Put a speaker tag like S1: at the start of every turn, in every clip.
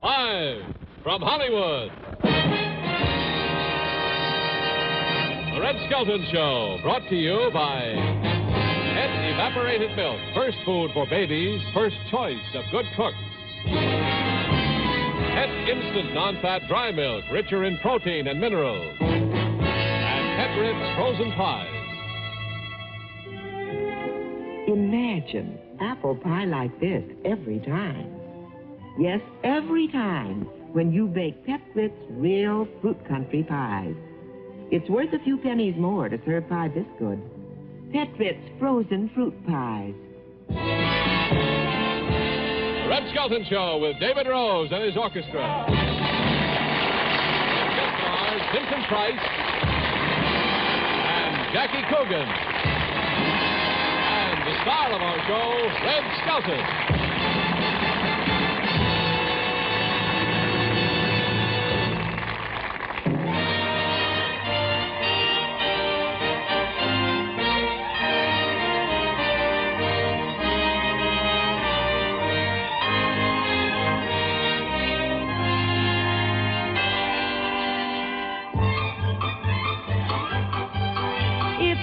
S1: Live from Hollywood, The Red Skelton Show, brought to you by Het Evaporated Milk. First food for babies, first choice of good cooks. Het Instant Non-Fat Dry Milk, richer in protein and minerals. And Het Ritz Frozen Pies.
S2: Imagine apple pie like this every time. Yes, every time when you bake Pet Ritz real fruit country pies. It's worth a few pennies more to serve pie this good. Pet Ritz frozen fruit pies.
S1: The Red Skelton Show with David Rose and his orchestra. Guest stars Vincent Price and Jackie Coogan. And the star of our show, Red Skelton.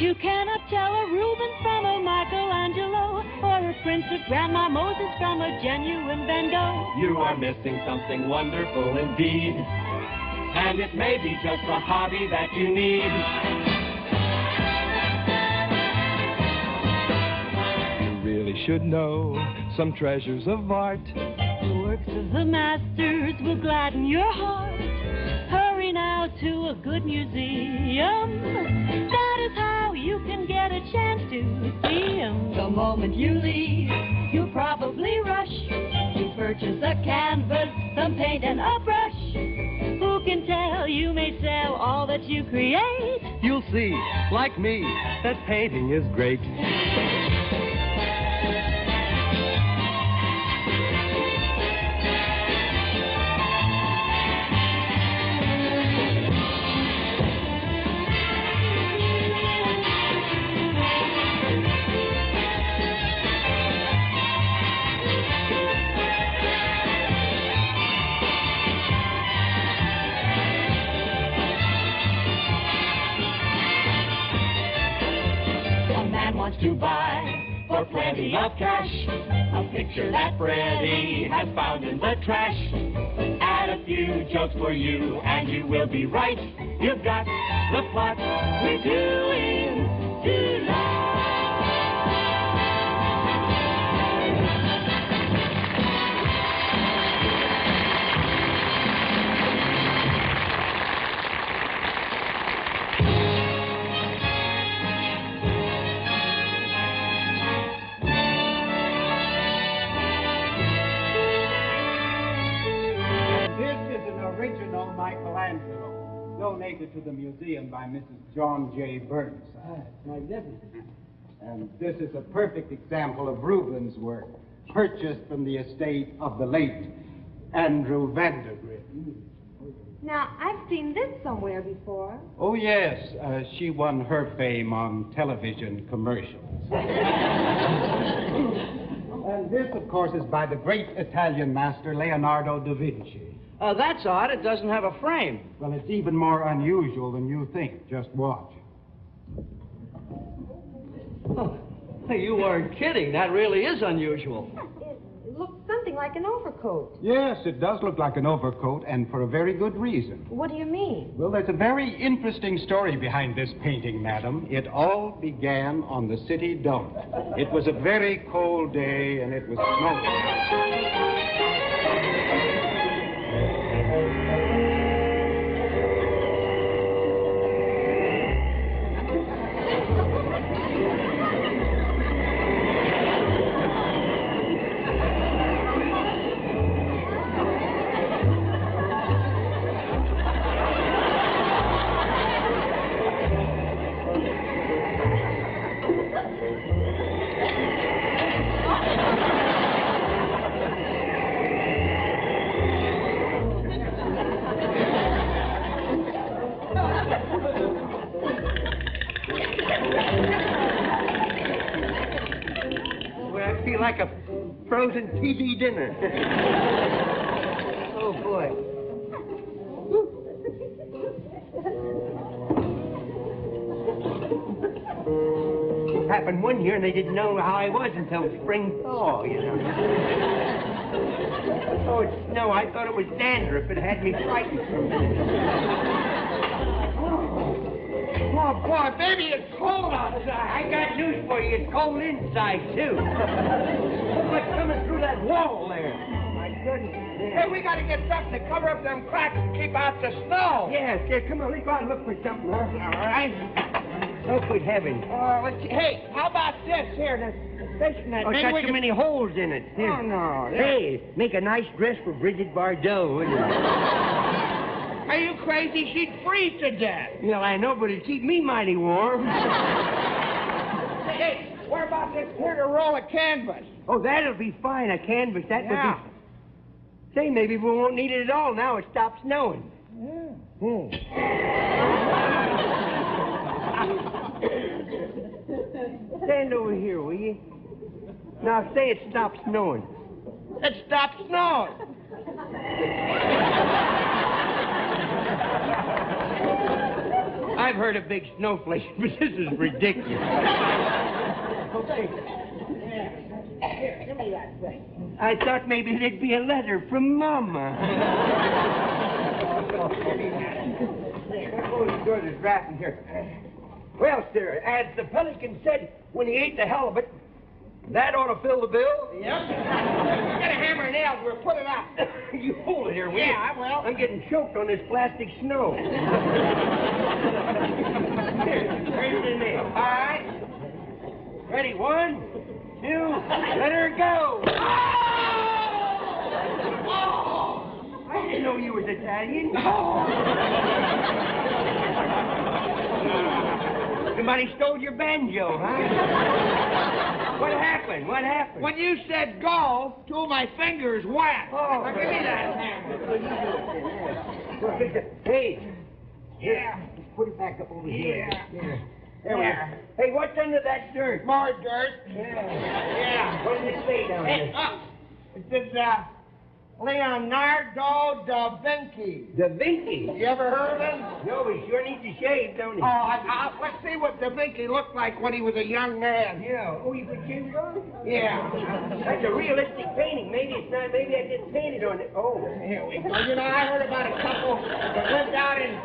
S3: You cannot tell a Reuben from a Michelangelo, or a Prince of Grandma Moses from a genuine Van Gogh.
S4: You are missing something wonderful indeed, and it may be just a hobby that you need.
S5: You really should know some treasures of art.
S3: The works of the masters will gladden your heart. Hurry now to a good museum. That is how you can get a chance to see them. The moment you leave, you'll probably rush to purchase a canvas, some paint, and a brush. Who can tell, you may sell all that you create.
S5: You'll see, like me, that painting is great.
S4: Wants to buy for plenty of cash a picture that Freddie has found in the trash. Add a few jokes for you and you will be right. You've got the plot we're doing tonight.
S6: Original Michelangelo, donated to the museum by Mrs. John J. Burnside.
S7: Magnificent.
S6: And this is a perfect example of Rubens' work, purchased from the estate of the late Andrew Vandergrift.
S8: Now, I've seen this somewhere before.
S6: Oh, yes. She won her fame on television commercials. And this, of course, is by the great Italian master Leonardo da Vinci.
S7: That's odd. It doesn't have a frame.
S6: Well, it's even more unusual than you think. Just watch.
S7: Oh, you weren't kidding. That really is unusual.
S8: It looks something like an overcoat.
S6: Yes, it does look like an overcoat, and for a very good reason.
S8: What do you mean?
S6: Well, there's a very interesting story behind this painting, madam. It all began on the city dump. It was a very cold day, and it was snowing.
S7: Like a frozen TV dinner. Oh,
S9: It happened one year, and they didn't know how I was until spring thaw, you know. Oh, it's snow. I thought it was dandruff. It had me frightened for a minute. Oh, boy, baby, it's cold outside. I got news for you. It's cold inside, too. It's like coming through that wall there. Oh, my goodness.
S10: Hey, we got to get something to cover up them cracks and keep out the snow.
S9: Yes, come on, let's go out and look for something, huh?
S10: All right.
S9: Oh, good heavens.
S10: Let's see. Hey, how about this here? The station that.
S9: Oh, it's got too many holes in it. Here.
S10: Oh, no.
S9: Hey, make a nice dress for Bridget Bardot, wouldn't it?
S10: Are you crazy? She'd freeze to death.
S9: Well, I know, but it'd keep me mighty warm.
S10: Hey, what about this here to roll a canvas?
S9: Oh, that'll be fine, a canvas. That
S10: Yeah.
S9: would be... Say, maybe we won't need it at all now. It stops snowing.
S10: Yeah.
S9: Stand over here, will you? Now, say it stops snowing.
S10: It stopped snowing.
S9: I've heard of big snowflakes, but this is ridiculous. Okay.
S10: Here, give me that thing.
S9: I thought maybe there'd be a letter from Mama. Oh, the good is drafting here. Well, sir, as the pelican said when he ate the halibut, that ought to fill the bill.
S10: Yep. Get a hammer and nails. We'll put it out.
S9: You hold it here, will you?
S10: Yeah, I will.
S9: I'm getting choked on this plastic snow. Here, here's the nail. All right. Ready, 1, 2, let her go. Oh! I didn't know you was Italian. Somebody stole your banjo, huh? What happened? What happened?
S10: When you said go, two of my fingers went.
S9: Oh.
S10: Now, give me that hammer.
S9: Hey.
S10: Yeah.
S9: Just put it back up over here.
S10: Yeah.
S9: There we go. Hey, what's under that dirt?
S10: More dirt.
S9: Yeah. What does it say down
S10: Hey,
S9: there?
S10: it says, Leonardo da Vinci.
S9: Da Vinci?
S10: You ever heard of him?
S9: No, he sure needs to shave, don't he?
S10: Oh, let's see what Da Vinci looked like when he was a young man.
S9: Yeah. Oh, you could shave it on?
S10: Yeah.
S9: That's a realistic painting. Maybe it's not. Maybe I just painted on it. Oh.
S10: Here we go. You know, I heard about a couple that lived out in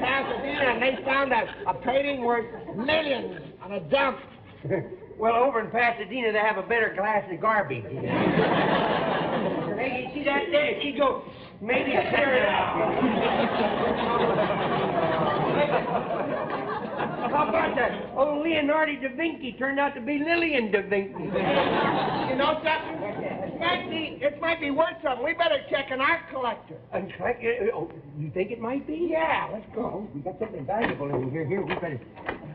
S10: Pasadena, and they found a painting worth millions on a dump.
S9: Well, over in Pasadena, they have a better class of garbage. Hey, you see that there? She go, maybe clear it out. How about that? Oh, Leonardo da Vinci turned out to be Lillian da Vinci.
S10: You know something? It might be worth something. We better check an art collector.
S9: Oh, you think it might be?
S10: Yeah, let's go.
S9: We got something valuable in here. Here, we better...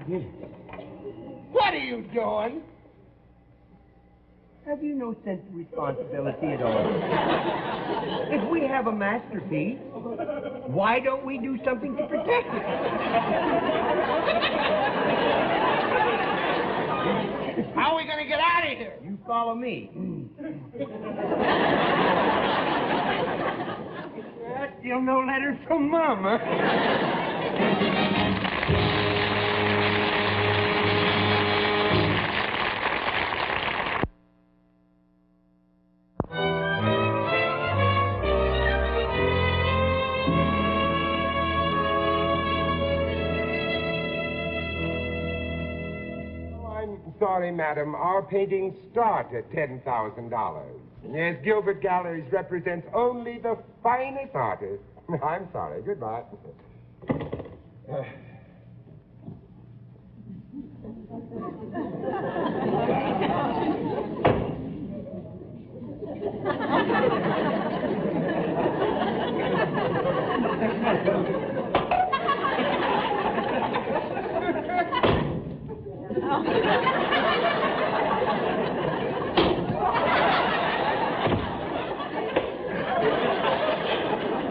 S9: Here.
S10: What are you doing?
S9: Have you no sense of responsibility at all? If we have a masterpiece, why don't we do something to protect it?
S10: How are we going to get out of here?
S9: You follow me. Still no letter from Mama.
S11: Sorry, madam. Our paintings start at $10,000. Yes, Gilbert Galleries represents only the finest artists. I'm sorry. Goodbye.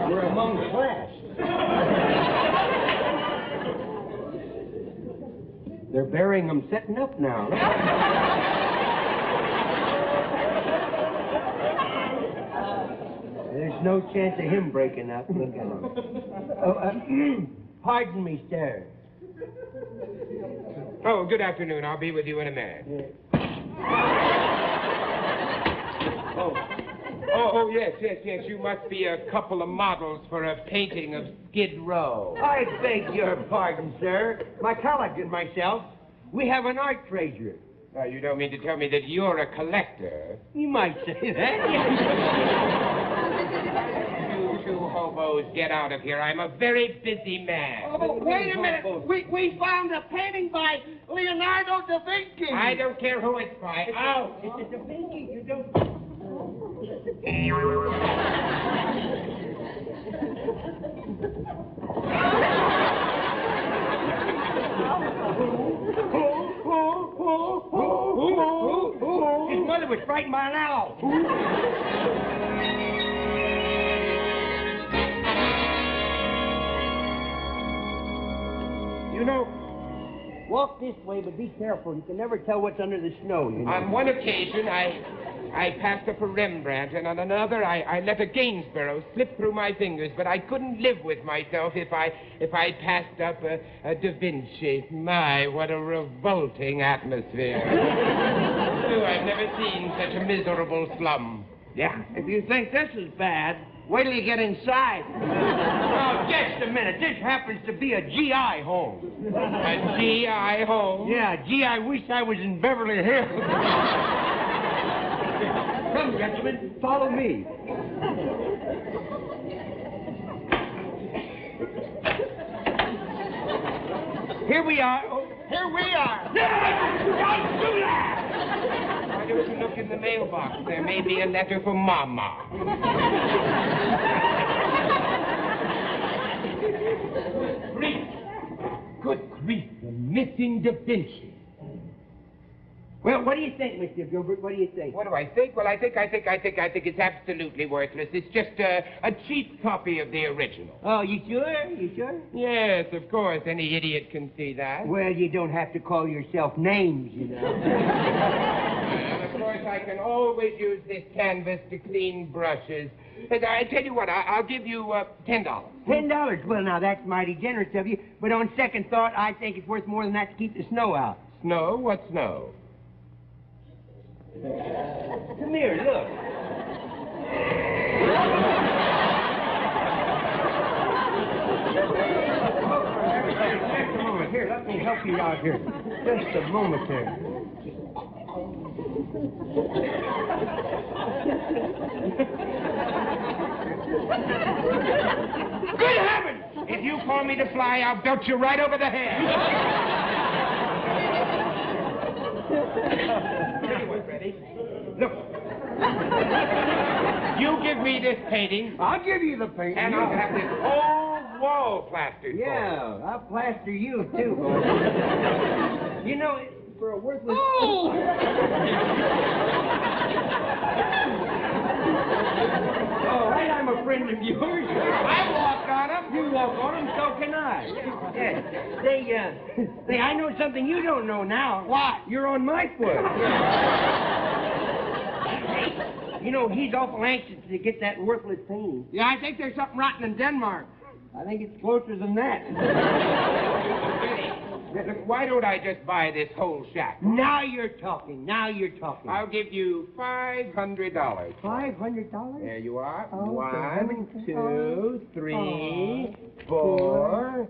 S9: We're among class. They're burying them setting up now. There's no chance of him breaking up. Look at him. Pardon me, sir.
S11: Oh, good afternoon. I'll be with you in a minute. Oh, yes. You must be a couple of models for a painting of Skid Row.
S9: I beg your pardon, sir. My colleague and myself, we have an art treasure.
S11: You don't mean to tell me that you're a collector?
S9: You might say that.
S11: You two hobos, get out of here. I'm a very busy man.
S10: Oh, wait a minute. We found a painting by Leonardo da Vinci.
S11: I don't care who it's by. Out.
S9: It's a Da Vinci. You don't... His mother was frightened by an owl.
S11: You know,
S9: Walk this way, but be careful. You can never tell what's under the snow, you know.
S11: on one occasion, I passed up a Rembrandt, and on another, I let a Gainsborough slip through my fingers, but I couldn't live with myself if I passed up a Da Vinci. My, what a revolting atmosphere. I've never seen such a miserable slum.
S9: Yeah, if you think this is bad, wait till you get inside. Oh, just a minute. This happens to be a GI home.
S11: A GI home?
S9: Yeah, gee, I wish I was in Beverly Hills. Come, gentlemen, follow me. Here we are. Oh,
S10: Here we are.
S9: don't do that!
S11: Why don't you look in the mailbox? There may be a letter for Mama. Grief. Good grief, the missing Da Vinci.
S9: Well, what do you think, Mr. Gilbert? What do you think?
S11: What do I think? Well, I think it's absolutely worthless. It's just a cheap copy of the original.
S9: Oh, you sure? You sure?
S11: Yes, of course. Any idiot can see that.
S9: Well, you don't have to call yourself names, you know.
S11: And of course, I can always use this canvas to clean brushes. And I tell you what, I'll give you $10.
S9: $10? Well, now, that's mighty generous of you. But on second thought, I think it's worth more than that to keep the snow out.
S11: Snow? What snow?
S9: Come here, look. Just a moment. Here, let me help you out here. Just a moment there.
S11: Good heavens! If you call me to fly, I'll belt you right over the head. Anyway, Freddie, look. You give me this painting.
S9: I'll give you the painting.
S11: And I'll have this whole wall plastered.
S9: Yeah, I'll plaster you, too, boy. You know, for a worthless...
S10: Oh!
S9: All right, I'm a friend of yours. I walk on them. You walk on them, so can I. Yes. Say, I know something you don't know now.
S10: What?
S9: You're on my foot. You know, he's awful anxious to get that worthless painting.
S10: Yeah, I think there's something rotten in Denmark.
S9: I think it's closer than that.
S11: Look, why don't I just buy this whole shack?
S9: Now you're talking. Now you're talking.
S11: I'll give you $500.
S9: $500?
S11: There you are.
S9: Oh,
S11: 1, 2, 3, 4,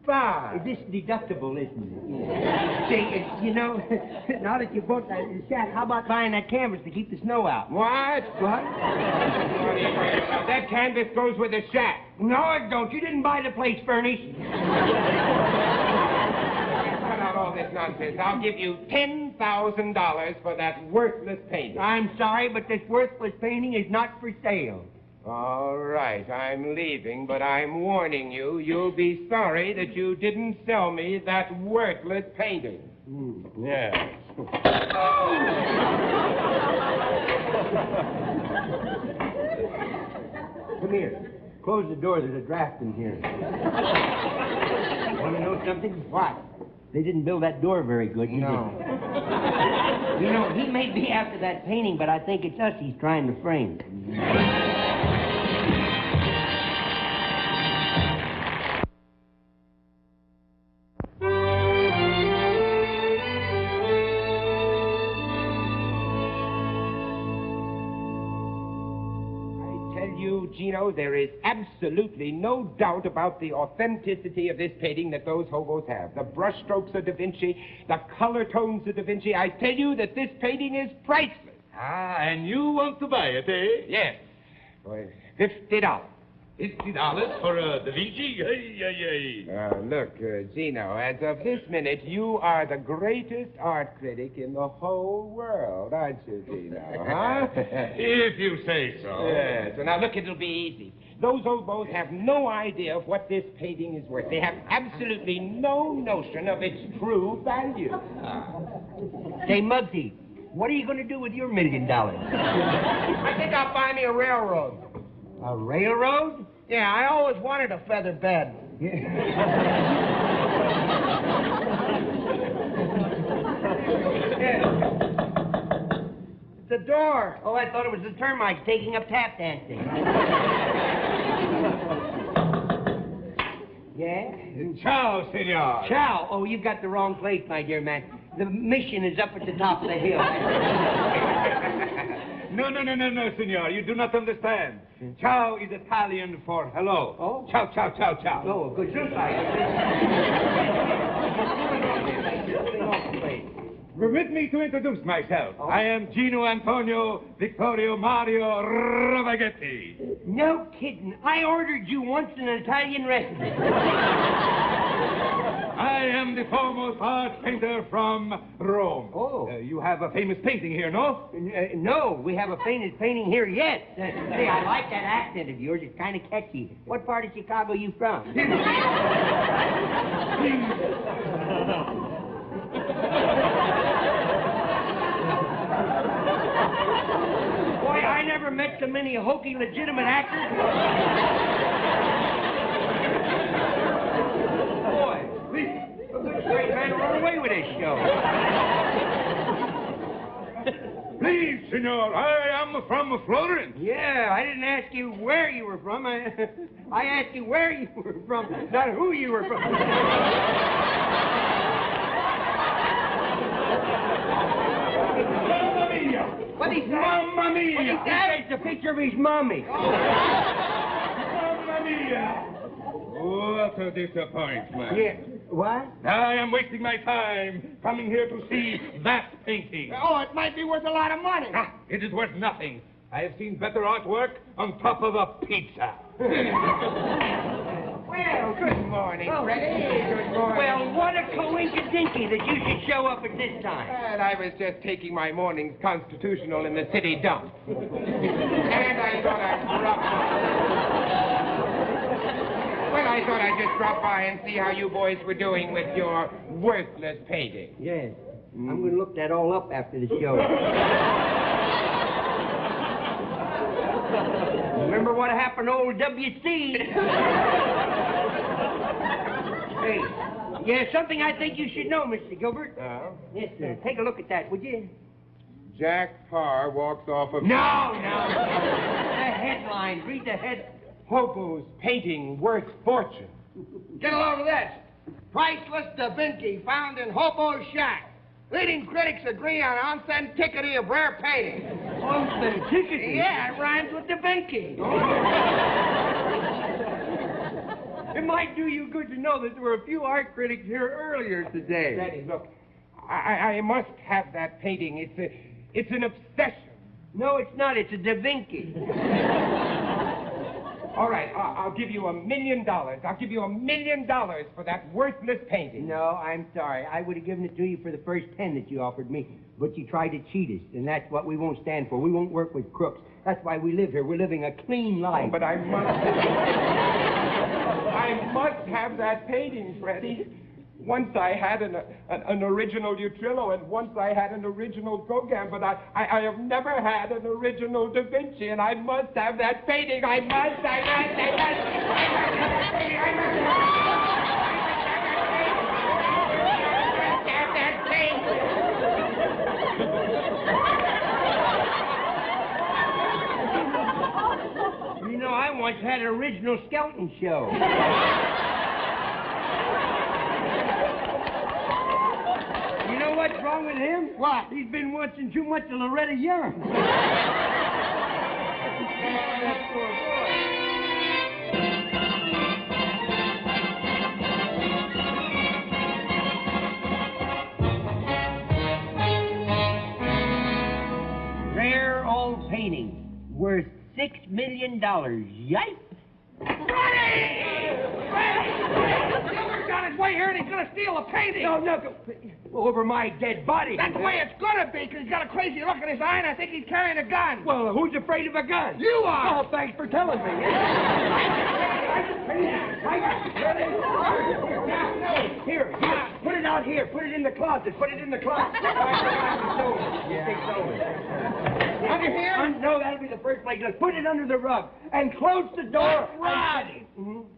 S11: 5.
S9: This is deductible, isn't it? Say, you know, now that you bought that shack, how about buying that canvas to keep the snow out?
S11: What?
S9: What?
S11: That canvas goes with the shack.
S9: No, it don't. You didn't buy the place furnished.
S11: Cut out all this nonsense. I'll give you $10,000 for that worthless painting.
S9: I'm sorry, but this worthless painting is not for sale.
S11: All right, I'm leaving, but I'm warning you, you'll be sorry that you didn't sell me that worthless painting. Yeah.
S9: Come here. Close the door. There's a draft in here. Want to know something? What? They didn't build that door very good, did
S11: No.
S9: they? You know, he may be after that painting, but I think it's us he's trying to frame.
S11: Gino, there is absolutely no doubt about the authenticity of this painting that those hobos have. The brushstrokes are Da Vinci, the color tones are Da Vinci. I tell you that this painting is priceless.
S1: Ah, and you want to buy it, eh?
S11: Yes. For $50.
S1: $50 for a Da Vinci?
S11: Look, Gino, as of this minute, you are the greatest art critic in the whole world, aren't you, Gino? Huh?
S1: If you say so.
S11: Yes. So now, look, it'll be easy. Those hobos have no idea of what this painting is worth. They have absolutely no notion of its true value.
S9: Say, Muggsy, what are you going to do with your $1 million?
S10: I think I'll buy me a railroad.
S9: A railroad?
S10: Yeah, I always wanted a feather bed.
S9: It's a door. Oh, I thought it was the termites taking up tap dancing. Yeah?
S1: Ciao, senor.
S9: Ciao. Oh, you've got the wrong place, my dear man. The mission is up at the top of the hill.
S1: No, senor. You do not understand. Ciao is Italian for hello.
S9: Oh?
S1: Ciao, ciao, ciao, ciao.
S9: Oh, good goodbye.
S1: Permit me to introduce myself.
S9: Oh?
S1: I am Gino Antonio Vittorio Mario Ravaghetti.
S9: No kidding. I ordered you once in an Italian restaurant.
S1: I am the foremost art painter from Rome.
S9: Oh.
S1: You have a famous painting here, no?
S9: No, we have a famous painting here yet. Say, I like that accent of yours. It's kind of catchy. What part of Chicago you from? Boy, I never met so many hokey legitimate actors. Boy, this great man run away with this show.
S1: Please, senor, I am from Florence.
S9: Yeah, I didn't ask you where you were from. I asked you where you were from, not who you were from.
S1: Mamma mia!
S9: What he said?
S1: Mamma mia!
S9: What he said? It's a picture of his mommy.
S1: Mamma mia! What a disappointment.
S9: Yeah. What?
S1: I am wasting my time coming here to see that painting.
S10: Oh, it might be worth a lot of money.
S1: Ah, it is worth nothing. I have seen better artwork on top of a pizza.
S11: Well, good morning, Freddie. Good morning.
S9: Well, what a coinkydinky that you should show up at this time.
S11: And I was just taking my morning's constitutional in the city dump. And I thought I'd drop by. Well, I thought I'd just drop by and see how you boys were doing with your worthless painting.
S9: Yes. I'm going to look that all up after the show. Remember what happened to old W.C.? Hey, yeah, something I think you should know, Mr. Gilbert. Yes, sir. Take a look at that, would you?
S11: Jack Parr walks off of...
S9: No. The headline. Read the head.
S11: Hobo's painting worth fortune.
S10: Get a load of this. Priceless Da Vinci found in Hobo's shack. Leading critics agree on authenticity of rare painting.
S9: Authenticity? Yeah, it rhymes with Da Vinci. It might do you good to know that there were a few art critics here earlier today.
S11: Freddie, look, I must have that painting. It's an obsession.
S9: No, it's not. It's a Da Vinci.
S11: All right, I'll give you $1 million. I'll give you $1 million for that worthless painting.
S9: No, I'm sorry. I would have given it to you for the first 10 that you offered me, but you tried to cheat us, and that's what we won't stand for. We won't work with crooks. That's why we live here. We're living a clean life.
S11: Oh, but I must have that painting, Freddie. Once I had an original Utrillo, and once I had an original Gauguin, but I have never had an original Da Vinci, and I must have that painting. I must have that painting. I must have that painting.
S9: You know, I once had an original Skelton show. You know what's wrong with him?
S10: What?
S9: He's been watching too much of Loretta Young.
S11: That poor boy.
S9: $6 million. Yikes!
S10: Gilbert's on his way here and he's gonna steal a painting.
S9: No, over my dead body.
S10: That's the way it's gonna be, because he's got a crazy look in his eye and I think he's carrying a gun.
S9: Well, who's afraid of a gun?
S10: You are.
S9: Oh, thanks for telling me. Here, put it out here. Put it in the closet.
S10: Under here?
S9: No, that'll be the first place. Just put it under the rug and close the door.
S10: What rug?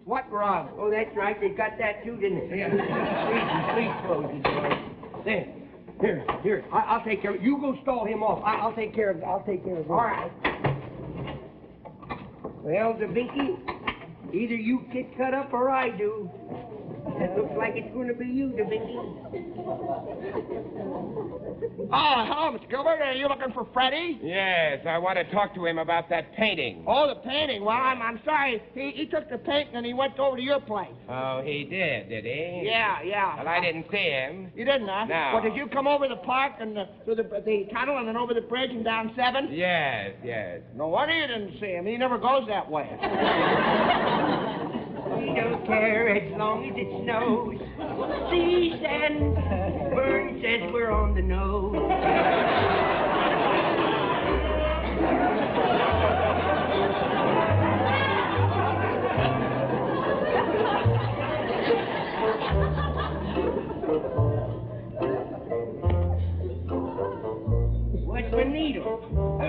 S9: What rug? Oh, that's right. They got that too, didn't they? Please close the door. There. Here. I'll take care of it. You go stall him off. I'll take care of it. All right. Well, DeVinky, either you get cut up or I do. It looks like it's going to be you, DeVinky.
S10: Oh, hello, Mr. Gilbert. Are you looking for Freddie?
S11: Yes, I want to talk to him about that painting.
S10: Oh, the painting. Well, I'm sorry. He took the painting and he went over to your place.
S11: Oh, he did he?
S10: Yeah.
S11: Well, I didn't see him.
S10: You didn't, huh?
S11: No.
S10: Well, did you come over the park and through the tunnel and then over the bridge and down 7?
S11: Yes.
S10: No wonder you didn't see him. He never goes that way.
S9: We don't care as long as it snows. Seas and Burns says we're on the nose. What's the needle? Oh!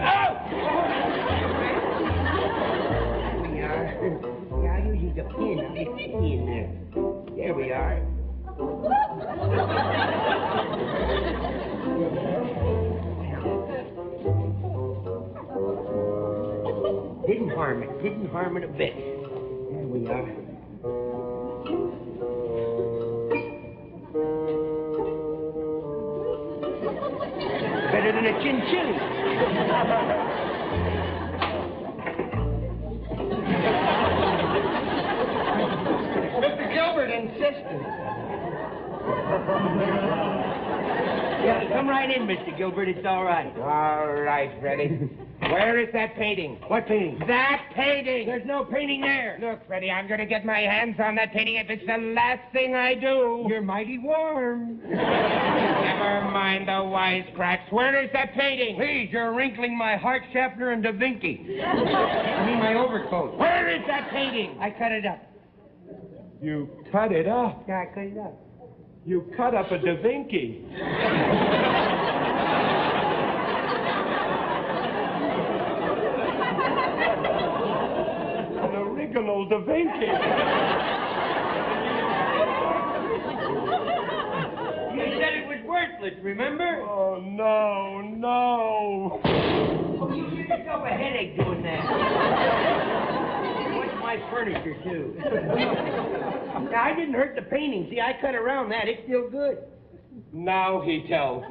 S9: I'll use the pin. I'll get the pin there. There we are. Didn't harm it a bit. There we are. Better than a chinchilla.
S10: Mr. Gilbert insisted.
S9: Yeah, come right in, Mr. Gilbert. It's all right.
S11: All right, Freddie. Where is that painting?
S9: What painting?
S11: That painting!
S9: There's no painting there.
S11: Look, Freddie, I'm going to get my hands on that painting if it's the last thing I do.
S9: You're mighty warm.
S11: Never mind the wisecracks. Where is that painting?
S9: Please, you're wrinkling my heart sharpener and DeVinky. I mean my overcoat.
S11: Where is that painting?
S9: I cut it up.
S5: You cut it up.
S9: Yeah, I cut it up.
S5: You cut up a DeVinky. An original DeVinky.
S9: You said it was worthless, remember?
S5: Oh, no.
S9: Oh, you give yourself a headache doing that. What's my furniture, too? Now, I didn't hurt the painting. See, I cut around that. It's still good.
S11: Now he tells.
S8: That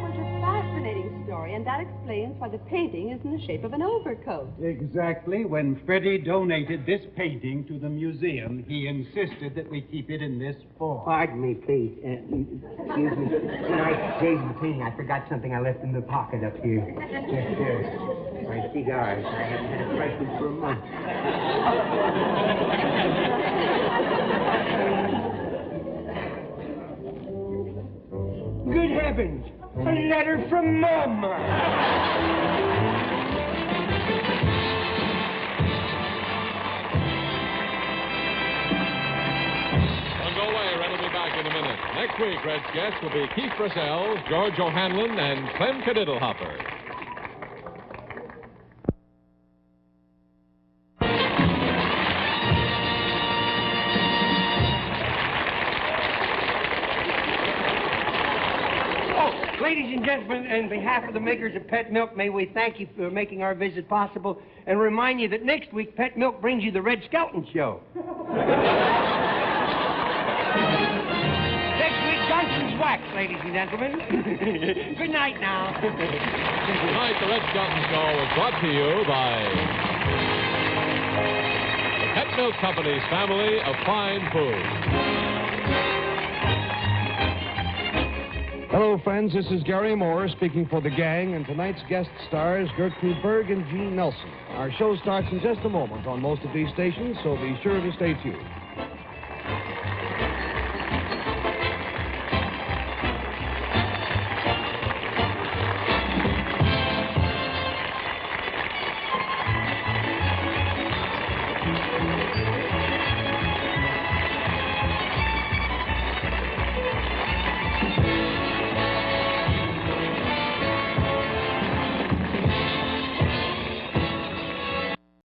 S8: was a fascinating story, and that explains why the painting is in the shape of an overcoat.
S6: Exactly. When Freddie donated this painting to the museum, he insisted that we keep it in this form.
S9: Pardon me, please. Excuse me. When I gave the painting, I forgot something I left in the pocket up here. Yes, sir. My cigars. I haven't had a fresh one for a month. Good heavens! A letter from Mom!
S1: Don't go away. Red will be back in a minute. Next week, Red's guests will be Keith Purcell, George O'Hanlon, and Clem Cadiddlehopper.
S9: Ladies and gentlemen, on behalf of the makers of Pet Milk, may we thank you for making our visit possible and remind you that next week Pet Milk brings you the Red Skelton Show. Next week, Johnson's Wax, ladies and gentlemen. Good night now.
S1: Tonight, the Red Skelton Show was brought to you by the Pet Milk Company's family of fine foods.
S12: Hello, friends. This is Gary Moore speaking for the gang, and tonight's guest stars Gertrude Berg and Gene Nelson. Our show starts in just a moment on most of these stations, so be sure to stay tuned.